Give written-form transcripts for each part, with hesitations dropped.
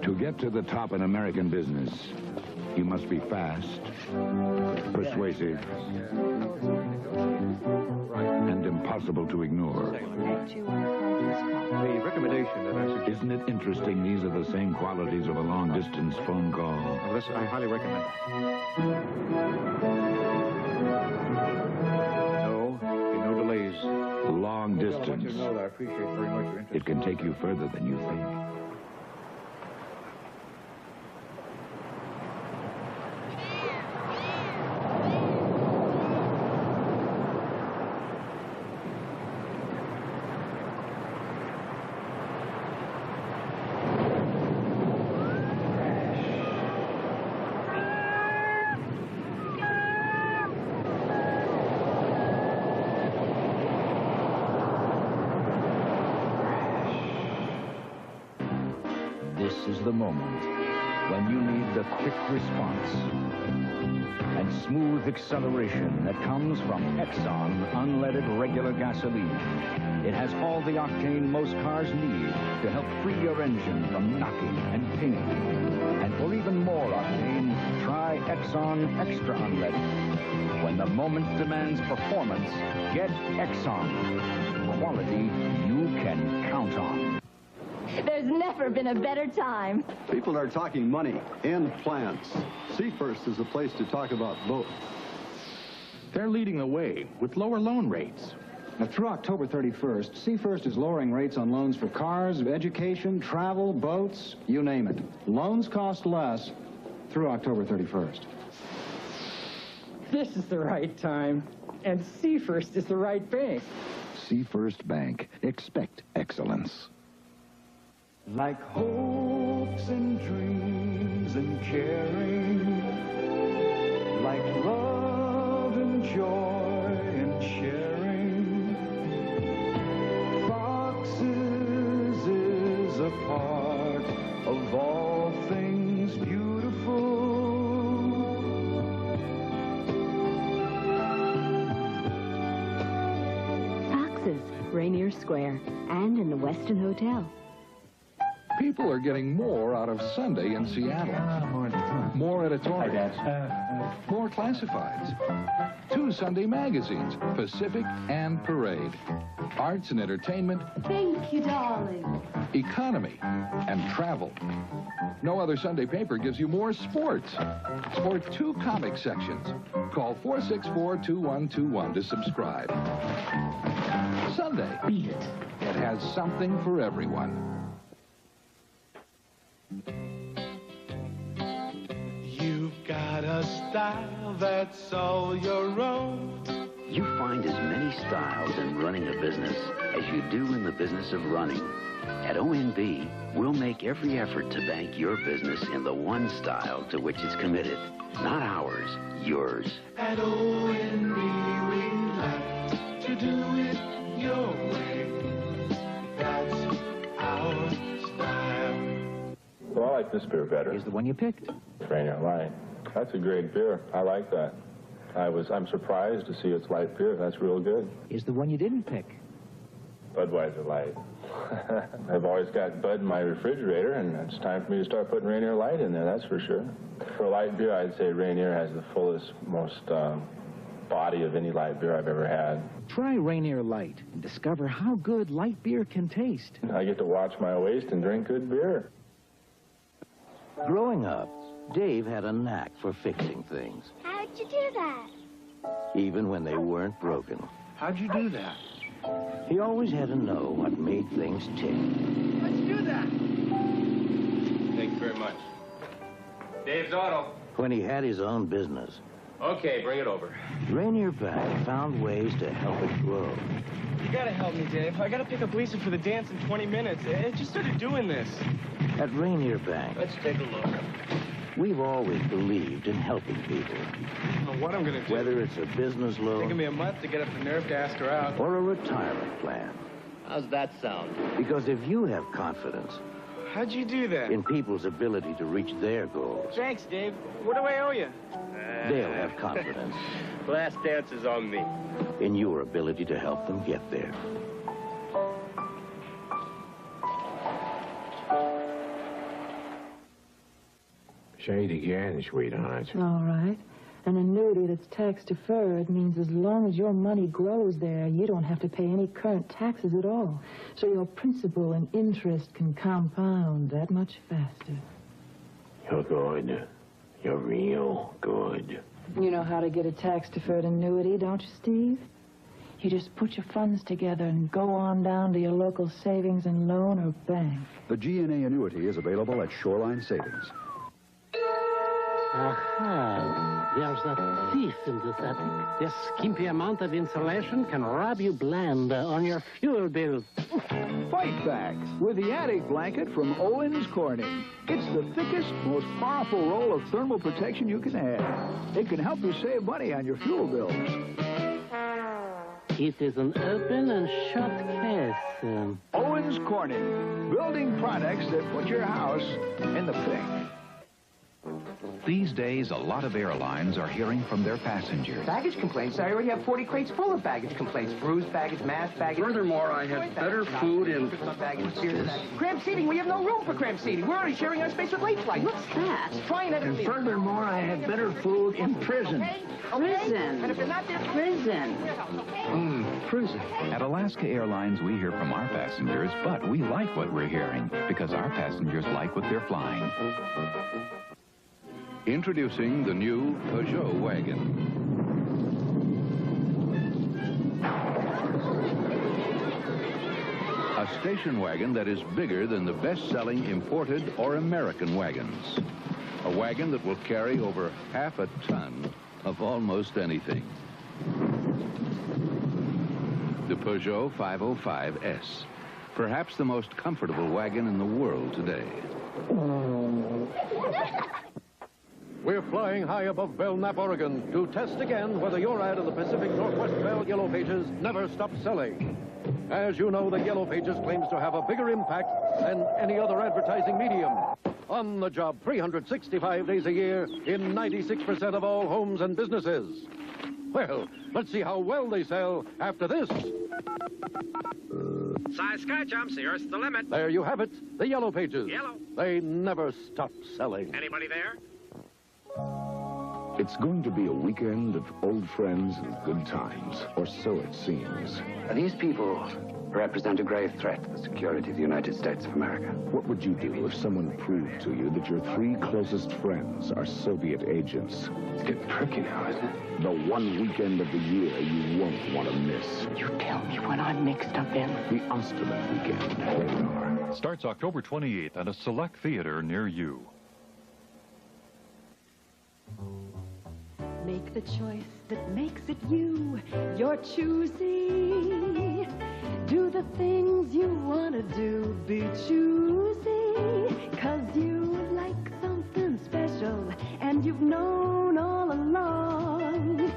To get to the top in American business, you must be fast, persuasive, and impossible to ignore. The recommendation that I suggest... Isn't it interesting these are the same qualities of a long-distance phone call? Well, this I highly recommend. No delays. Long distance. I want you to know that I appreciate very much your interest. It can take you further than you think. This is the moment when you need the quick response and smooth acceleration that comes from Exxon unleaded regular gasoline. It has all the octane most cars need to help free your engine from knocking and pinging. And for even more octane, try Exxon Extra Unleaded. When the moment demands performance, get Exxon. Quality you can count on. There's never been a better time. People are talking money and plans. Seafirst is a place to talk about both. They're leading the way with lower loan rates. Now, through October 31st, Seafirst is lowering rates on loans for cars, education, travel, boats, you name it. Loans cost less through October 31st. This is the right time, and Seafirst is the right bank. Seafirst Bank. Expect excellence. Like hopes and dreams and caring, like love and joy and sharing, Fox's is a part of all things beautiful. Fox's, Rainier Square, and in the Westin Hotel. People are getting more out of Sunday in Seattle. More editorials. More classifieds. 2 Sunday magazines, Pacific and Parade. Arts and entertainment. Thank you, darling. Economy and travel. No other Sunday paper gives you more sports. Or 2 comic sections. Call 464-2121 to subscribe. Sunday. Beat it. It has something for everyone. You've got a style that's all your own. You find as many styles in running a business as you do in the business of running. At ONB, we'll make every effort to bank your business in the one style to which it's committed. Not ours, yours. At ONB, we like to do it your way. That's our style. Well, I like this beer better. Here's the one you picked. Rainier Light. That's a great beer. I like that. I'm surprised to see it's light beer. That's real good. Here's the one you didn't pick. Budweiser Light. I've always got Bud in my refrigerator, and it's time for me to start putting Rainier Light in there, that's for sure. For light beer, I'd say Rainier has the fullest, most body of any light beer I've ever had. Try Rainier Light and discover how good light beer can taste. I get to watch my waist and drink good beer. Growing up, Dave had a knack for fixing things, How'd you do that? even when they weren't broken. How'd you do that? He always had to know what made things tick. Let's do that. Thank you very much. Dave's Auto. When he had his own business, Okay, bring it over. Rainier Bank found ways to help it grow. You gotta help me, Dave. I gotta pick up Lisa for the dance in 20 minutes. It just started doing this. At Rainier Bank, Let's take a look. we've always believed in helping people. I don't know what I'm gonna do. Whether it's a business It's loan taking me a month to get up the nerve to ask her out. or a retirement plan. How's that sound? Because if you have confidence How'd you do that? in people's ability to reach their goals, Thanks, Dave. What do I owe you? they'll have confidence Last dance is on me. in your ability to help them get there. Say it again, sweetheart. All right. An annuity that's tax-deferred means as long as your money grows there, you don't have to pay any current taxes at all. So your principal and interest can compound that much faster. You're good. You're real good. You know how to get a tax-deferred annuity, don't you, Steve? You just put your funds together and go on down to your local savings and loan or bank. The GNA annuity is available at Shoreline Savings. Aha, there's a thief in this attic. This skimpy amount of insulation can rob you blind on your fuel bill. Fight bags with the attic blanket from Owens Corning. It's the thickest, most powerful roll of thermal protection you can have. It can help you save money on your fuel bills. It is an open and shut case. Owens Corning, building products that put your house in the pink. These days, a lot of airlines are hearing from their passengers. Baggage complaints. I already have 40 crates full of baggage complaints. Bruised baggage, mashed baggage. Furthermore, I had better food in... Cramped seating. We have no room for cramped seating. We're already sharing our space with late flight. What's that? Trying to... And furthermore, I had better food in prison. Prison. And if you're not there... Prison. Prison. At Alaska Airlines, we hear from our passengers, but we like what we're hearing because our passengers like what they're flying. Introducing the new Peugeot wagon. A station wagon that is bigger than the best-selling imported or American wagons. A wagon that will carry over half a ton of almost anything. The Peugeot 505S. Perhaps the most comfortable wagon in the world today. We're flying high above Belknap, Oregon, to test again whether your ad in the Pacific Northwest Bell Yellow Pages never stops selling. As you know, the Yellow Pages claims to have a bigger impact than any other advertising medium. On the job 365 days a year in 96% of all homes and businesses. Well, let's see how well they sell after this. Size Sky Jumps, here's the limit. There you have it, the Yellow Pages. Yellow. They never stop selling. Anybody there? It's going to be a weekend of old friends and good times, or so it seems. These people represent a grave threat to the security of the United States of America. What would you do if someone proved to you that your three closest friends are Soviet agents? It's getting tricky now, isn't it? The one weekend of the year you won't want to miss. You tell me when I'm mixed up in. The Osterman weekend. There you are. Starts October 28th at a select theater near you. Make the choice that makes it you. You're choosy. Do the things you want to do. Be choosy. 'Cause you like something special. And you've known all along.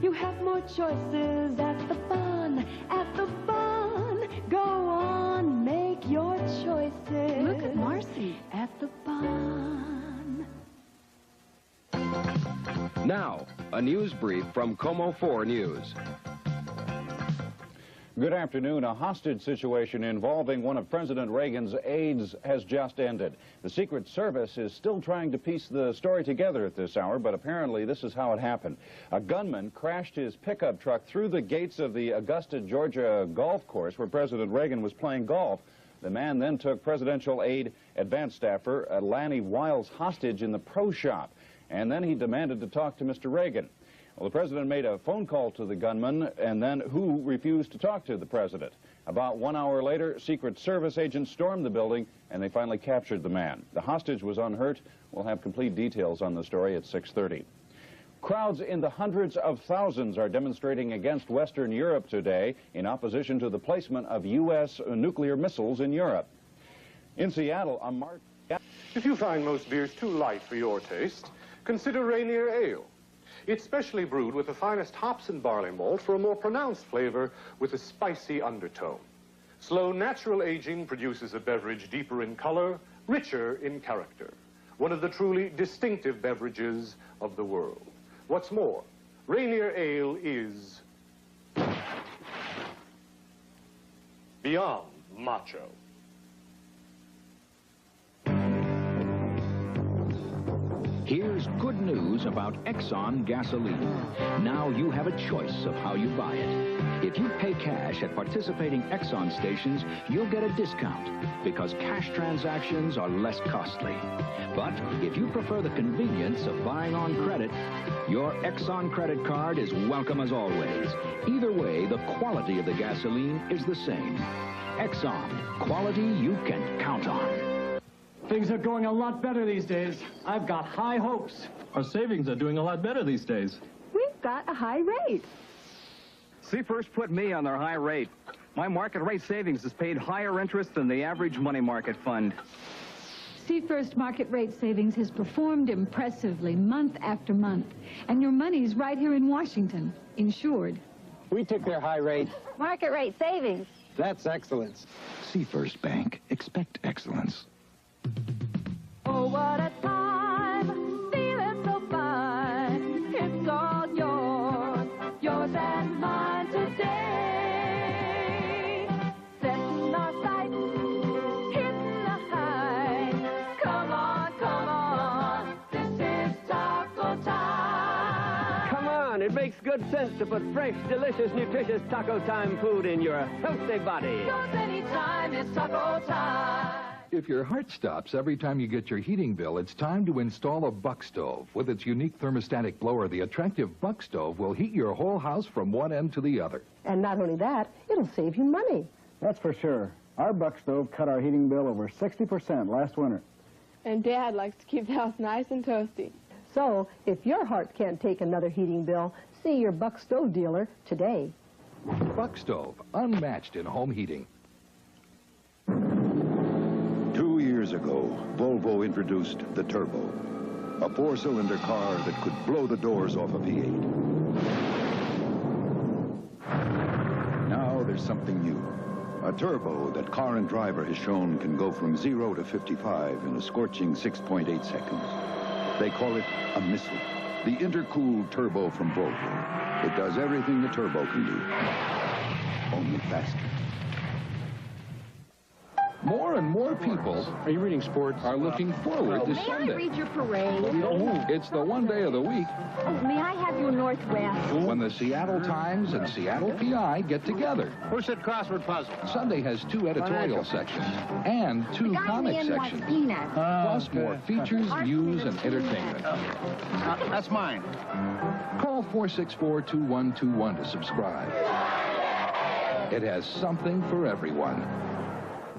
You have more choices at the fun. At the fun. Go on, make your choices. Look at Marcy. At the fun. Now, a news brief from Como 4 News. Good afternoon. A hostage situation involving one of President Reagan's aides has just ended. The Secret Service is still trying to piece the story together at this hour, but apparently this is how it happened. A gunman crashed his pickup truck through the gates of the Augusta, Georgia golf course where President Reagan was playing golf. The man then took presidential aide, advanced staffer Lanny Wiles hostage in the pro shop, and then he demanded to talk to Mr. Reagan. Well, the president made a phone call to the gunman, and then who refused to talk to the president. About 1 hour later, Secret Service agents stormed the building, and they finally captured the man. The hostage was unhurt. We'll have complete details on the story at 6:30. Crowds in the hundreds of thousands are demonstrating against Western Europe today in opposition to the placement of U.S. nuclear missiles in Europe. In Seattle, a march... If you find most beers too light for your taste, consider Rainier Ale. It's specially brewed with the finest hops and barley malt for a more pronounced flavor with a spicy undertone. Slow natural aging produces a beverage deeper in color, richer in character. One of the truly distinctive beverages of the world. What's more, Rainier Ale is beyond macho. Here's good news about Exxon gasoline. Now you have a choice of how you buy it. If you pay cash at participating Exxon stations, you'll get a discount because cash transactions are less costly. But if you prefer the convenience of buying on credit, your Exxon credit card is welcome as always. Either way, the quality of the gasoline is the same. Exxon, quality you can count on. Things are going a lot better these days. I've got high hopes. Our savings are doing a lot better these days. We've got a high rate. Seafirst put me on their high rate. My market rate savings has paid higher interest than the average money market fund. Seafirst Market Rate Savings has performed impressively month after month. And your money's right here in Washington, insured. We took their high rate. Market rate savings. That's excellence. Seafirst Bank. Expect excellence. Oh, what a time, feeling so fine. It's all yours and mine today. Setting our sights, hitting the high. Come on, this is taco time. Come on, it makes good sense to put fresh, delicious, nutritious Taco Time food in your healthy body. Cause anytime it's taco time. If your heart stops every time you get your heating bill, it's time to install a Buck Stove. With its unique thermostatic blower, the attractive Buck Stove will heat your whole house from one end to the other. And not only that, it'll save you money. That's for sure. Our Buck Stove cut our heating bill over 60% last winter. And Dad likes to keep the house nice and toasty. So, if your heart can't take another heating bill, see your Buck Stove dealer today. Buck Stove, unmatched in home heating. 2 years ago, Volvo introduced the Turbo, a four-cylinder car that could blow the doors off a V8. Now there's something new. A turbo that Car and Driver has shown can go from 0 to 55 in a scorching 6.8 seconds. They call it a missile. The intercooled turbo from Volvo. It does everything the turbo can do, only faster. More and more people are looking forward to May I Sunday. read your parade? It's the one day of the week Oh, may I have your Northwest? when the Seattle Times and Seattle PI get together. Who said crossword puzzle? Sunday has 2 editorial sections and 2 comic sections, plus more features, news, and entertainment. That's mine. Call 464-2121 to subscribe. It has something for everyone.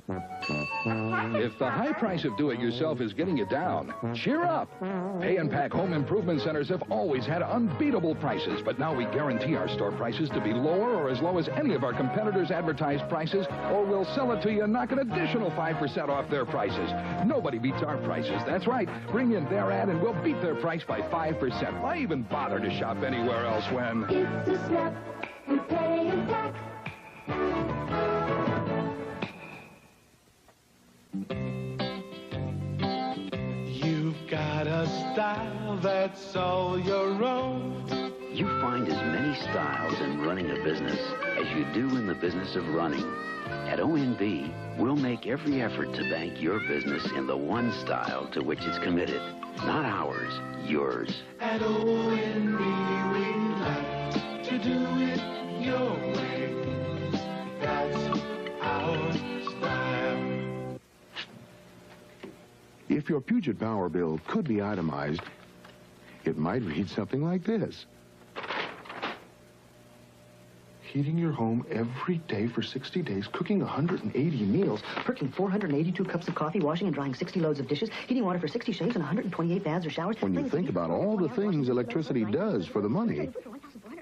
If the high price of do-it-yourself is getting you down, cheer up. Pay and Pack Home Improvement Centers have always had unbeatable prices, but now we guarantee our store prices to be lower or as low as any of our competitors' advertised prices, or we'll sell it to you and knock an additional 5% off their prices. Nobody beats our prices. That's right. Bring in their ad and we'll beat their price by 5%. Why even bother to shop anywhere else when... It's a snap, we pay and pack. You've got a style that's all your own. You find as many styles in running a business as you do in the business of running. At ONB, we'll make every effort to bank your business in the one style to which it's committed. Not ours, yours. At ONB, we like to do it your way. That's our style. If your Puget Power bill could be itemized, it might read something like this. Heating your home every day for 60 days, cooking 180 meals, Perking 482 cups of coffee, washing and drying 60 loads of dishes, heating water for 60 shaves and 128 baths or showers. When you think about all the things electricity does for the money,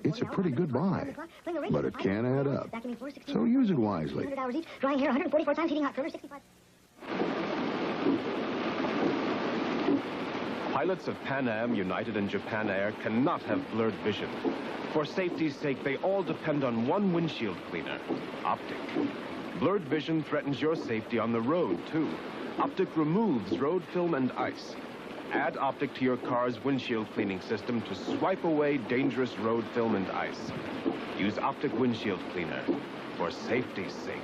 it's a pretty good buy. But it can add up. So use it wisely. 100 hours each, drying hair 144 times, heating hot further 65. Pilots of Pan Am, United, and Japan Air cannot have blurred vision. For safety's sake, they all depend on one windshield cleaner, Optic. Blurred vision threatens your safety on the road, too. Optic removes road film and ice. Add Optic to your car's windshield cleaning system to swipe away dangerous road film and ice. Use Optic windshield cleaner for safety's sake.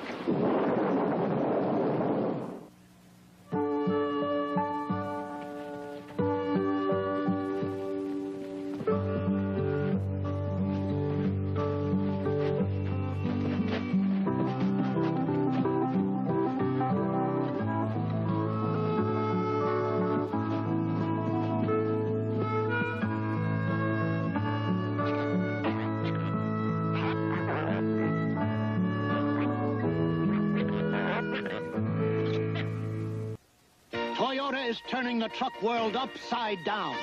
guys turning the truck world upside down.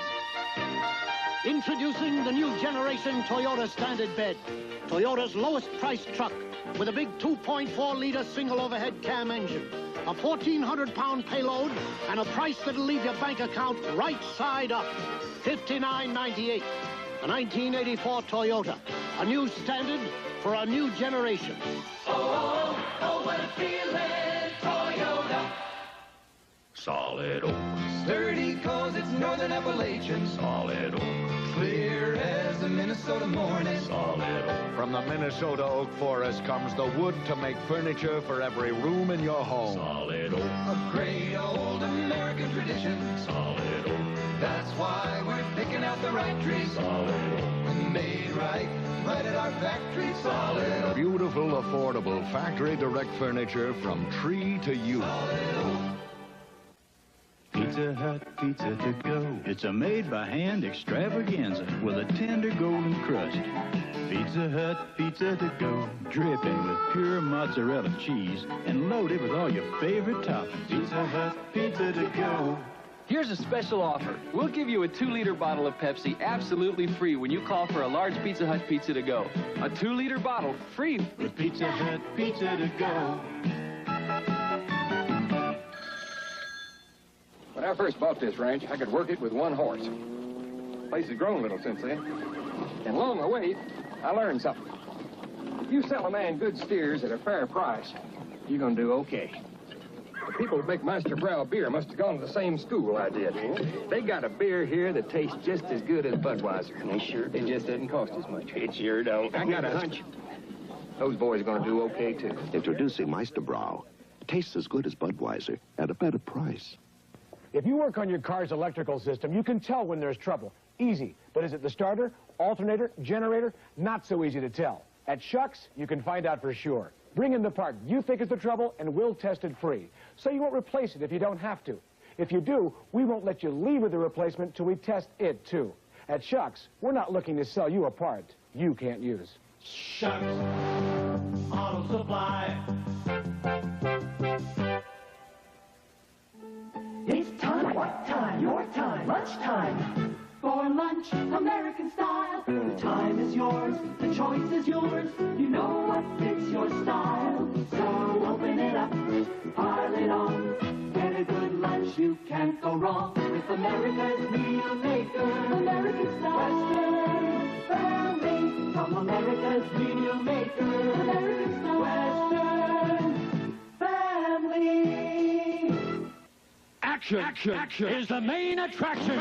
Introducing the new generation Toyota Standard Bed. Toyota's lowest priced truck with a big 2.4-liter single overhead cam engine, a 1,400-pound payload, and a price that'll leave your bank account right side up. $59.98. A 1984 Toyota. A new standard for a new generation. Oh, what a feeling, Toyota. Solid oak. Sturdy cause it's Northern Appalachian. Solid oak. Clear as the Minnesota morning. Solid oak. From the Minnesota oak forest comes the wood to make furniture for every room in your home. Solid oak. A great old American tradition. Solid oak. That's why we're picking out the right trees. Solid oak. And made right at our factory. Solid oak. Beautiful, affordable, factory direct furniture from tree to you. Solid oak. Pizza Hut pizza to go. It's a made-by-hand extravaganza with a tender golden crust. Pizza Hut pizza to go. Dripping with pure mozzarella cheese and loaded with all your favorite toppings. Pizza Hut pizza to go. Here's a special offer. We'll give you a 2-liter bottle of Pepsi absolutely free when you call for a large Pizza Hut pizza to go. A 2-liter bottle free with Pizza Hut pizza to go. When I first bought this ranch, I could work it with one horse. The place has grown a little since then. And along the way, I learned something. If you sell a man good steers at a fair price, you're going to do okay. The people that make Meister Brau beer must have gone to the same school I did. They got a beer here that tastes just as good as Budweiser. They sure do. It just doesn't cost as much. It sure don't. I got a hunch. Those boys are going to do okay, too. Introducing Meister Brau. Tastes as good as Budweiser at a better price. If you work on your car's electrical system, you can tell when there's trouble. Easy. But is it the starter, alternator, generator? Not so easy to tell. At Schucks, you can find out for sure. Bring in the part you think is the trouble, and we'll test it free. So you won't replace it if you don't have to. If you do, we won't let you leave with the replacement till we test it, too. At Schucks, we're not looking to sell you a part you can't use. Schucks Auto Supply. It's time, what time? Your time, lunchtime. For lunch, American style. The time is yours, the choice is yours. You know what fits your style. So open it up, pile it on. Get a good lunch, you can't go wrong with America's Meal Maker. American style. Western family from America's Meal Maker. American style. Western family. Action is the main attraction.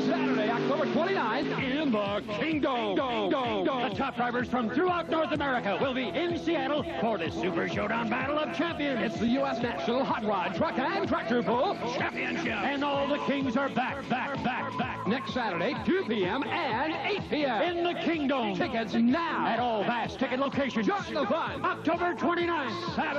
Saturday, October 29th, in the Kingdom. The top drivers from throughout North America will be in Seattle for the Super Showdown Battle of Champions. It's the U.S. National Hot Rod Truck and Tractor Pull Championship. And all the kings are back. Next Saturday, 2 p.m. and 8 p.m. in the Kingdom. Tickets now at all vast ticket locations. Just the fun. October 29th, Saturday.